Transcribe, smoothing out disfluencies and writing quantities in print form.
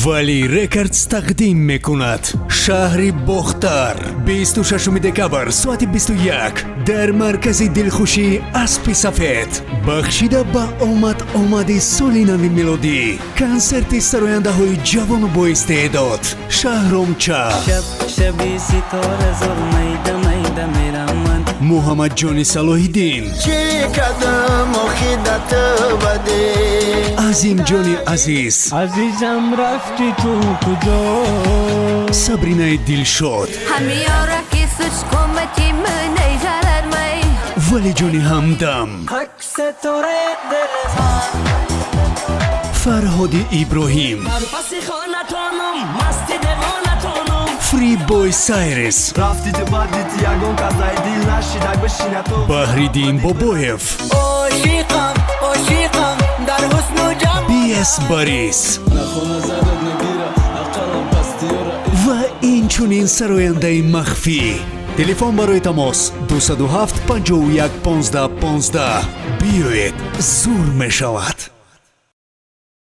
ولی رکردز تقدیم میکند شهر بختار 26 دکبر ساعت 21 در مرکز دلخوشی اسب سفید بخشیده به آمد سال نو میلادی کنسرت سراینده های جوان و با استعداد شهرامچه شبی ستاره زور میده میرم محمد جان صلاح‌الدین عظیم جان عزیز عزیزم رفتی تو کجا صبرینه دلشاد همیارکی سوچ کمتی منی جلر می ولی جان همدم فرهاد ابراهیم فری بوی سایرس بحریدین بابویف بی اس باریس و این چونین سراینده مخفی تلفن برای تماس 207 51 15 15 بیایید زور می شود.